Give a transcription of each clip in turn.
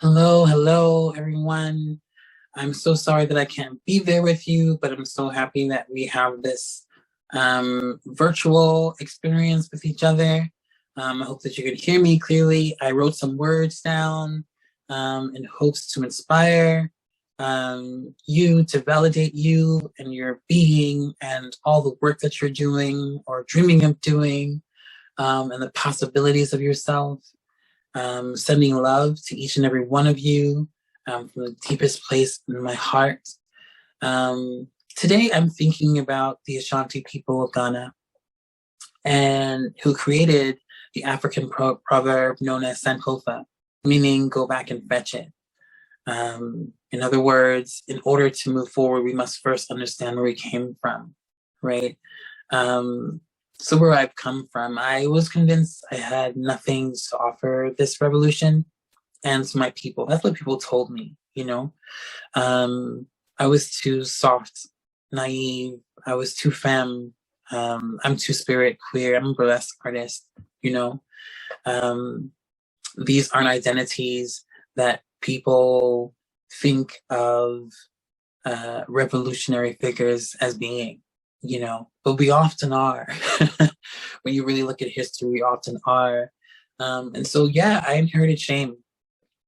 Hello, hello, everyone. I'm so sorry that I can't be there with you, but I'm so happy that we have this virtual experience with each other. I hope that you can hear me clearly. I wrote some words down in hopes to inspire you, to validate you and your being and all the work that you're doing or dreaming of doing, and the possibilities of yourself. Sending love to each and every one of you from the deepest place in my heart. Today, I'm thinking about the Ashanti people of Ghana and who created the African proverb known as Sankofa, meaning go back and fetch it. In other words, in order to move forward, we must first understand where we came from, right? So where I've come from, I was convinced I had nothing to offer this revolution and to my people. That's what people told me, you know. I was too soft, naive. I was too femme. I'm too spirit queer. I'm a burlesque artist, you know. These aren't identities that people think of revolutionary figures as being, you know, but we often are. When you really look at history, we often are. And so, yeah, I inherited shame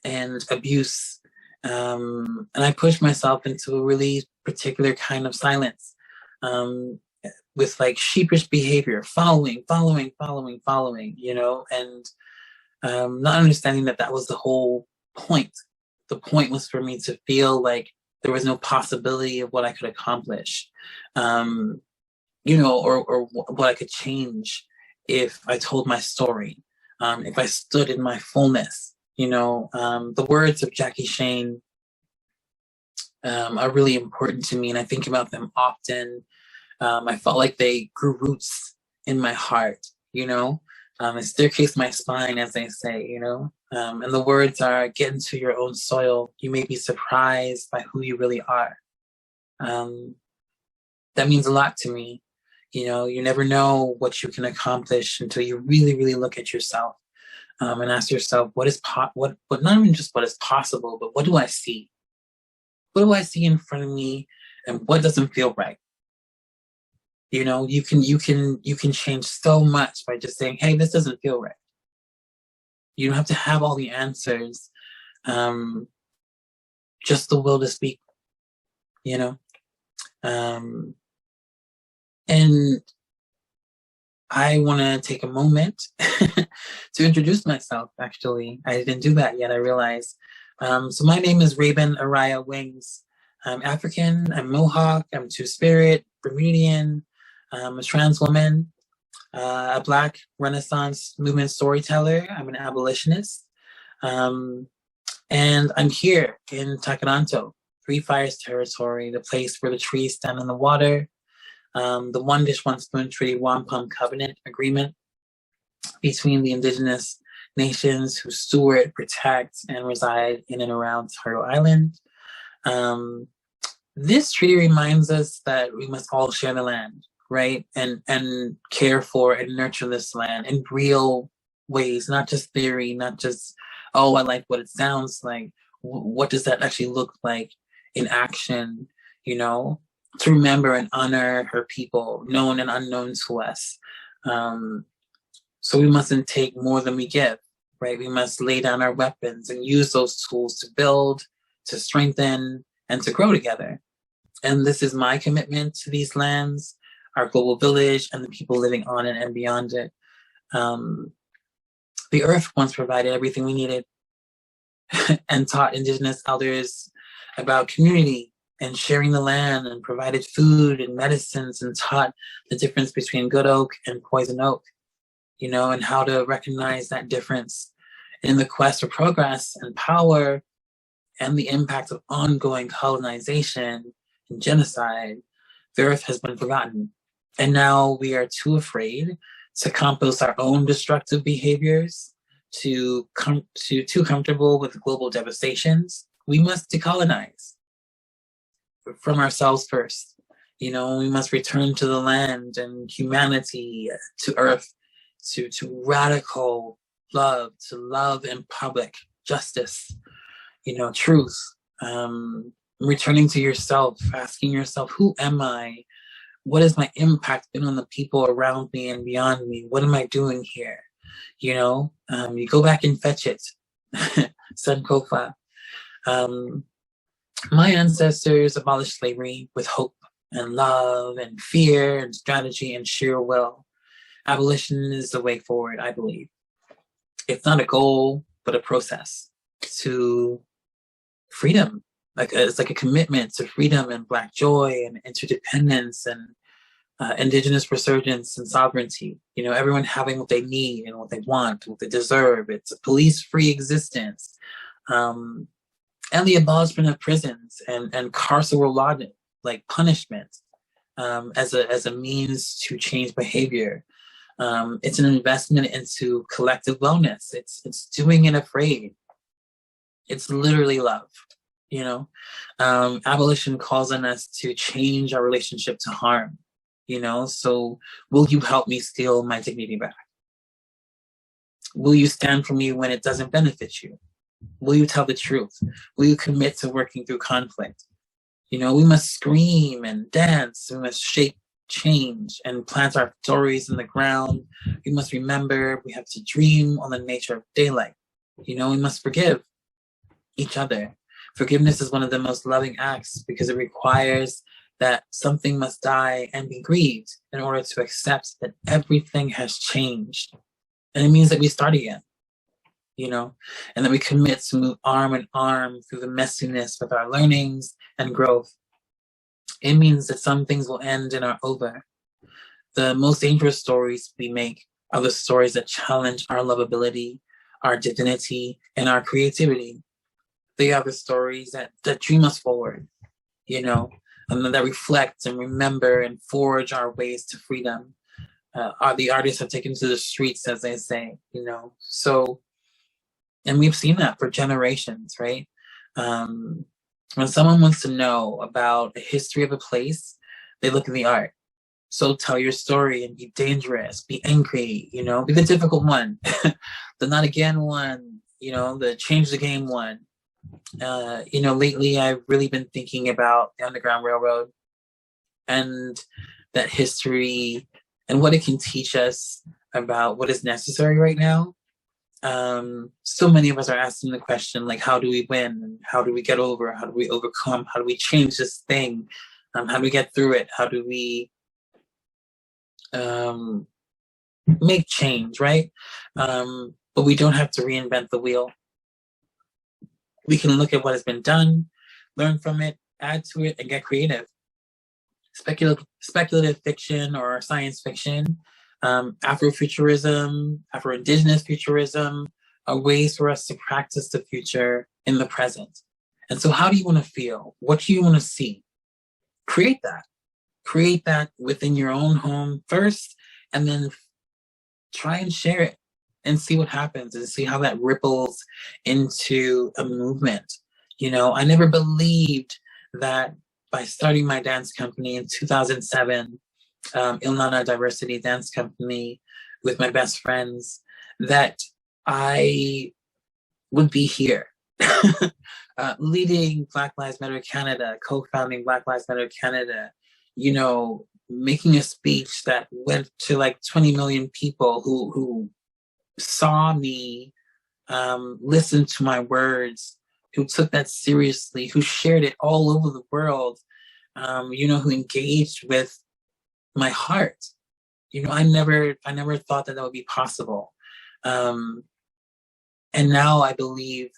and abuse. And I pushed myself into a really particular kind of silence, with like sheepish behavior, following, you know, and not understanding that that was the whole point. The point was for me to feel like there was no possibility of what I could accomplish, you know, or what I could change if I told my story, if I stood in my fullness. You know, the words of Jackie Shane are really important to me, and I think about them often. I felt like they grew roots in my heart, you know, and staircase my spine, as they say, you know. And the words are, get into your own soil. You may be surprised by who you really are. That means a lot to me. You know, you never know what you can accomplish until you really, really look at yourself, and ask yourself, what is what not even just what is possible, but what do I see? What do I see in front of me, and what doesn't feel right? You know, you can change so much by just saying, hey, this doesn't feel right. You don't have to have all the answers, just the will to speak, you know. And I want to take a moment to introduce myself. Actually, I didn't do that yet, I realize. So my name is Ravyn Wngz. I'm African, I'm Mohawk, I'm Two-Spirit, Bermudian, I'm a trans woman, a Black Renaissance movement storyteller. I'm an abolitionist. Um, and I'm here in Takaranto, Three Fires territory, the place where the trees stand in the water, the One Dish, One Spoon Treaty Wampum Covenant Agreement between the indigenous nations who steward, protect, and reside in and around Turtle Island. This treaty reminds us that we must all share the land, right? And care for and nurture this land in real ways, not just theory, not just, oh, I like what it sounds like. What does that actually look like in action, you know? To remember and honor her people, known and unknown to us. So we mustn't take more than we give, right? We must lay down our weapons and use those tools to build, to strengthen, and to grow together. And this is my commitment to these lands, our global village, and the people living on it and beyond it. The earth once provided everything we needed and taught indigenous elders about community and sharing the land, and provided food and medicines, and taught the difference between good oak and poison oak, you know, and how to recognize that difference in the quest for progress and power and the impact of ongoing colonization and genocide. The earth has been forgotten. And now we are too afraid to compost our own destructive behaviors, too comfortable with global devastations. We must decolonize from ourselves first. You know, we must return to the land and humanity, to earth, to radical love, to love in public, justice. truth, returning to yourself, asking yourself, who am I? What has my impact been on the people around me and beyond me? What am I doing here? You go back and fetch it. Sankofa. My ancestors abolished slavery with hope and love and fear and strategy and sheer will. Abolition is the way forward, I believe. It's not a goal, but a process to freedom. It's like a commitment to freedom and Black joy and interdependence and Indigenous resurgence and sovereignty. Everyone having what they need and what they want, what they deserve. It's a police-free existence. And the abolishment of prisons and carceral law, like punishment, as a means to change behavior. It's an investment into collective wellness. It's doing it afraid. It's literally love. Abolition calls on us to change our relationship to harm. So will you help me steal my dignity back? Will you stand for me when it doesn't benefit you? Will you tell the truth? Will you commit to working through conflict? We must scream and dance. We must shape change and plant our stories in the ground. We must remember we have to dream on the nature of daylight. We must forgive each other. Forgiveness is one of the most loving acts because it requires that something must die and be grieved in order to accept that everything has changed. And it means that we start again, and that we commit to move arm in arm through the messiness with our learnings and growth. It means that some things will end and are over. The most dangerous stories we make are the stories that challenge our lovability, our divinity, and our creativity. They are the stories that dream us forward, and that reflect and remember and forge our ways to freedom. The artists have taken to the streets, as they say, So, and we've seen that for generations, right? When someone wants to know about a history of a place, they look at the art. So tell your story and be dangerous, be angry, be the difficult one, the not again one, the change the game one. Lately I've really been thinking about the Underground Railroad and that history and what it can teach us about what is necessary right now. So many of us are asking the question, like, how do we win? How do we get over? How do we overcome? How do we change this thing? How do we get through it? How do we make change, right? But we don't have to reinvent the wheel. We can look at what has been done, learn from it, add to it, and get creative. Speculative fiction or science fiction, Afrofuturism, Afro-Indigenous futurism are ways for us to practice the future in the present. And so how do you want to feel? What do you want to see? Create that. Create that within your own home first, and then try and share it and see what happens and see how that ripples into a movement. I never believed that by starting my dance company in 2007, Ilnana DiverseCity Dance Company, with my best friends, that I would be here, leading Black Lives Matter Canada, co-founding Black Lives Matter Canada, making a speech that went to like 20 million people who saw me, listened to my words, who took that seriously, who shared it all over the world, who engaged with my heart. I never thought that would be possible. And now I believe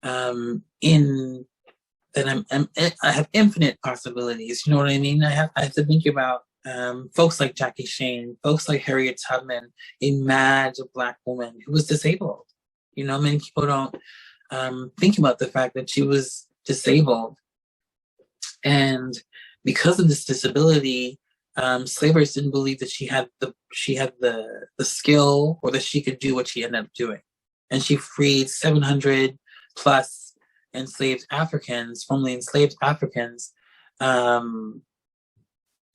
in that I have infinite possibilities. You know what I mean? I have to think about folks like Jackie Shane, folks like Harriet Tubman, a mad Black woman who was disabled. Many people don't think about the fact that she was disabled. And because of this disability, slavers didn't believe that she had the skill or that she could do what she ended up doing. And she freed 700 plus formerly enslaved Africans, and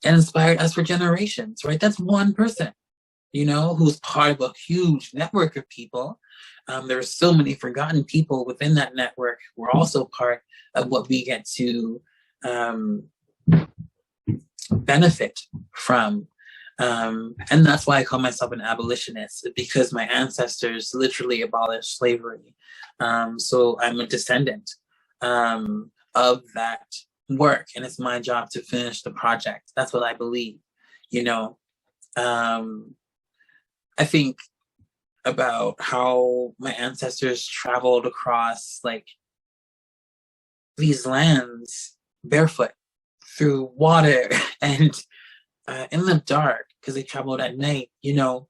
inspired us for generations, right? That's one person. you know, who's part of a huge network of people. There are so many forgotten people within that network who are also part of what we get to benefit from. And that's why I call myself an abolitionist, because my ancestors literally abolished slavery. So I'm a descendant of that work, and it's my job to finish the project. That's what I believe, you know. I think about how my ancestors traveled across like these lands barefoot through water and in the dark, because they traveled at night, you know,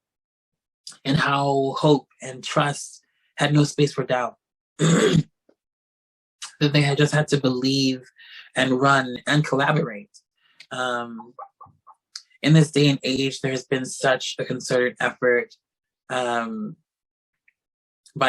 and how hope and trust had no space for doubt. That they had just had to believe and run and collaborate. In this day and age, there has been such a concerted effort by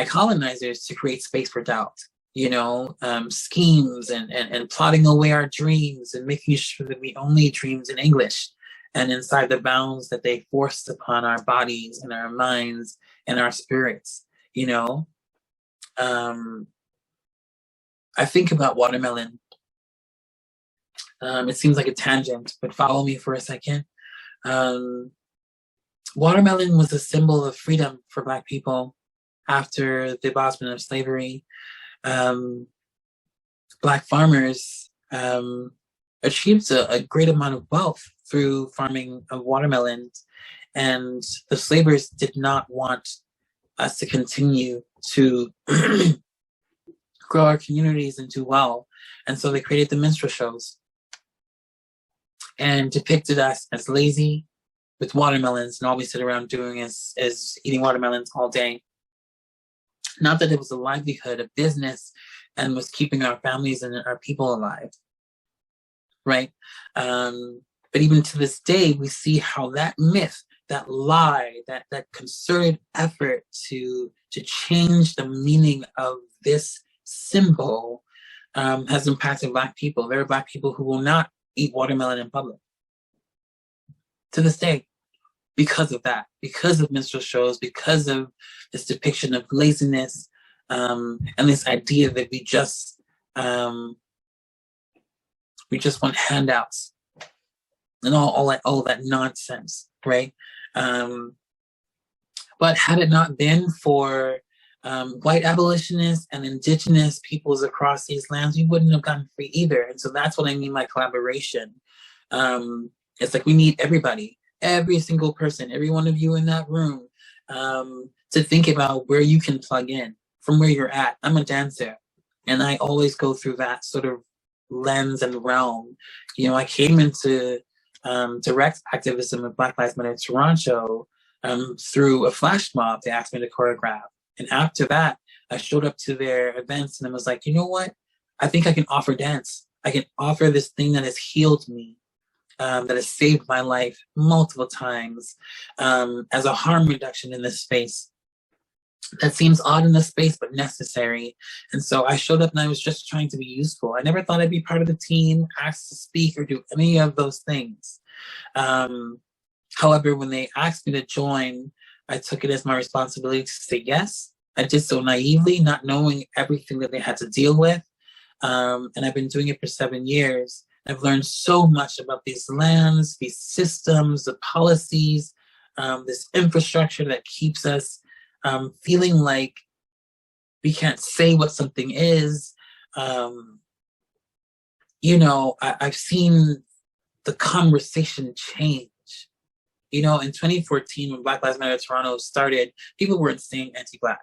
colonizers to create space for doubt, you know, schemes and plotting away our dreams and making sure that we only dreams in English and inside the bounds that they forced upon our bodies and our minds and our spirits, you know. I think about watermelon. It seems like a tangent, but follow me for a second. Watermelon was a symbol of freedom for Black people after the abolishment of slavery. Black farmers achieved a great amount of wealth through farming of watermelons, and the slavers did not want us to continue to grow our communities and do well. And so they created the minstrel shows and depicted us as lazy with watermelons, and all we sit around doing is eating watermelons all day. Not that it was a livelihood, a business, and was keeping our families and our people alive, right? But even to this day, we see how that myth, that lie, that concerted effort to change the meaning of this symbol has impacted Black people. There are Black people who will not eat watermelon in public to this day because of that, because of minstrel shows, because of this depiction of laziness, and this idea that we just want handouts and all that nonsense, right? But had it not been for white abolitionists and indigenous peoples across these lands, we wouldn't have gotten free either. And so that's what I mean by collaboration. It's like we need everybody, every single person, every one of you in that room, to think about where you can plug in from where you're at. I'm a dancer, and I always go through that sort of lens and realm. You know, I came into direct activism with Black Lives Matter Toronto through a flash mob. They asked me to choreograph. And after that, I showed up to their events and I was like, you know what? I think I can offer dance. I can offer this thing that has healed me, that has saved my life multiple times, as a harm reduction in this space. That seems odd in this space, but necessary. And so I showed up and I was just trying to be useful. I never thought I'd be part of the team, asked to speak or do any of those things. However, when they asked me to join, I took it as my responsibility to say yes. I did so naively, not knowing everything that they had to deal with. And I've been doing it for 7 years. I've learned so much about these lands, these systems, the policies, this infrastructure that keeps us feeling like we can't say what something is. You know, I've seen the conversation change. You know, in 2014, when Black Lives Matter Toronto started, people weren't saying anti-Black.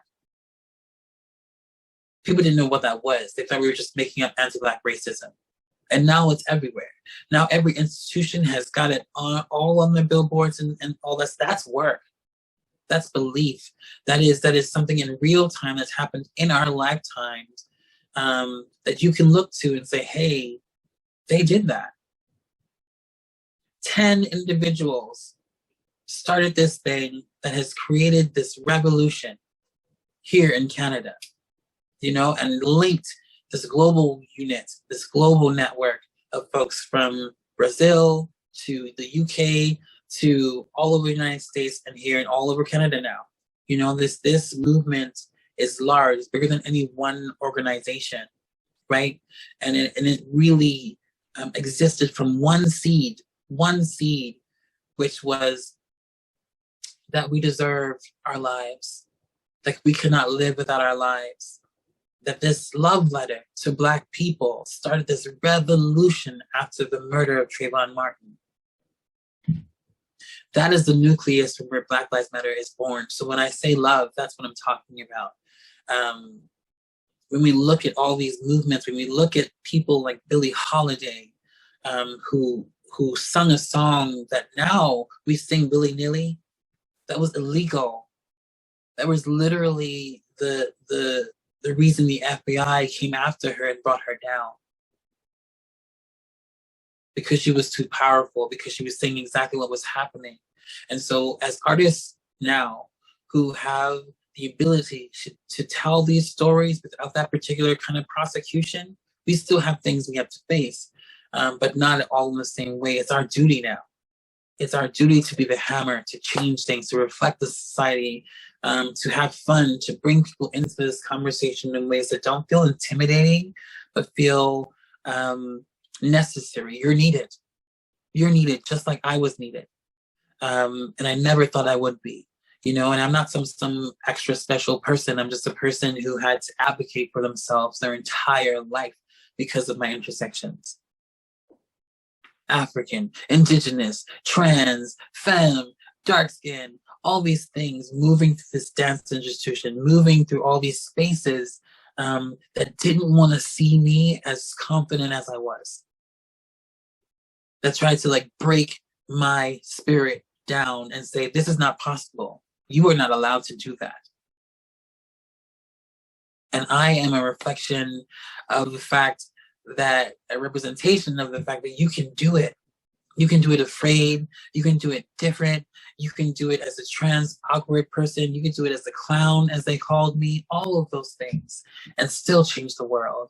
People didn't know what that was. They thought we were just making up anti-Black racism. And now it's everywhere. Now every institution has got it all on their billboards and all that. That's work. That's belief. That is something in real time that's happened in our lifetimes, that you can look to and say, hey, they did that. 10 individuals started this thing that has created this revolution here in Canada, you know, and linked this global unit, this global network of folks from Brazil to the UK to all over the United States and here and all over Canada now. You know, this movement is large, it's bigger than any one organization, right? And it really existed from one seed, which was that we deserve our lives, that we cannot live without our lives, that this love letter to Black people started this revolution after the murder of Trayvon Martin. That is the nucleus from where Black Lives Matter is born. So when I say love, that's what I'm talking about. When we look at all these movements, when we look at people like Billie Holiday, who sung a song that now we sing willy-nilly, that was illegal. That was literally the reason the FBI came after her and brought her down. Because she was too powerful, because she was saying exactly what was happening. And so as artists now who have the ability to tell these stories without that particular kind of prosecution, we still have things we have to face, but not all in the same way. It's our duty now. It's our duty to be the hammer, to change things, to reflect the society, to have fun, to bring people into this conversation in ways that don't feel intimidating, but feel necessary. You're needed. You're needed just like I was needed. And I never thought I would be, you know, and I'm not some extra special person. I'm just a person who had to advocate for themselves their entire life because of my intersections. African, indigenous, trans, femme, dark skin, all these things, moving through this dance institution, moving through all these spaces that didn't want to see me as confident as I was. That tried to like break my spirit down and say, this is not possible. You are not allowed to do that. And I am a reflection of the fact that, a representation of the fact that you can do it. You can do it afraid, you can do it different, you can do it as a trans awkward person, you can do it as a clown, as they called me, all of those things, and still change the world.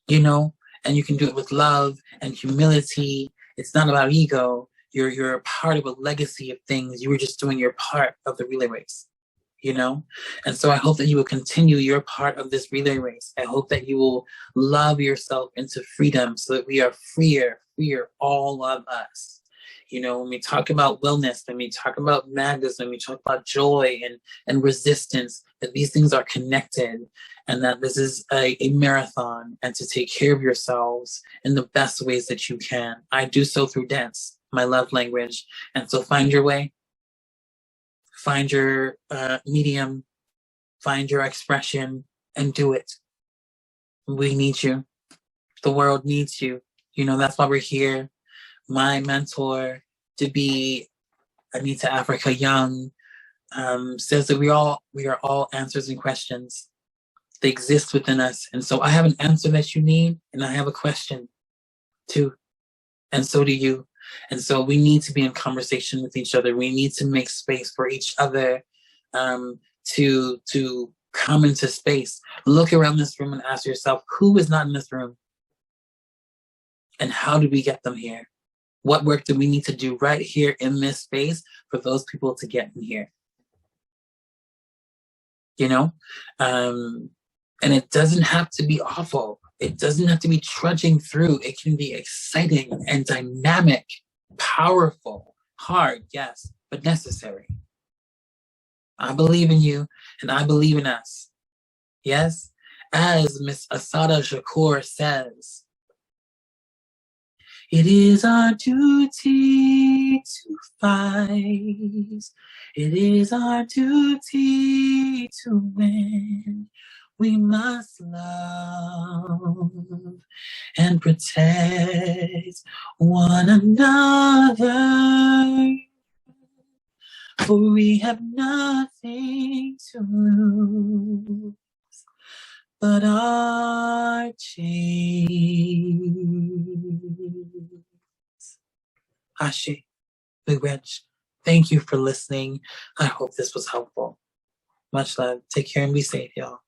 You know? And you can do it with love and humility. It's not about ego. You're a part of a legacy of things. You were just doing your part of the relay race, you know? And so I hope that you will continue your part of this relay race. I hope that you will love yourself into freedom so that we are freer, all of us. You know, when we talk about wellness, when we talk about madness, when we talk about joy and resistance, that these things are connected and that this is a marathon, and to take care of yourselves in the best ways that you can. I do so through dance, my love language. And so find your way, find your medium, find your expression, and do it. We need you. The world needs you. You know, that's why we're here. My mentor, to be Anita Africa Young, says that we are all answers and questions. They exist within us. And so I have an answer that you need, and I have a question too. And so do you. And so we need to be in conversation with each other. We need to make space for each other to come into space. Look around this room and ask yourself, who is not in this room? And how do we get them here? What work do we need to do right here in this space for those people to get in here? You know? And it doesn't have to be awful. It doesn't have to be trudging through. It can be exciting and dynamic, powerful, hard, yes, but necessary. I believe in you, and I believe in us. Yes? As Miss Asada Shakur says, it is our duty to fight. It is our duty to win. We must love and protect one another, for we have nothing to lose but our chains. Ashe, Big Rich, thank you for listening. I hope this was helpful. Much love. Take care and be safe, y'all.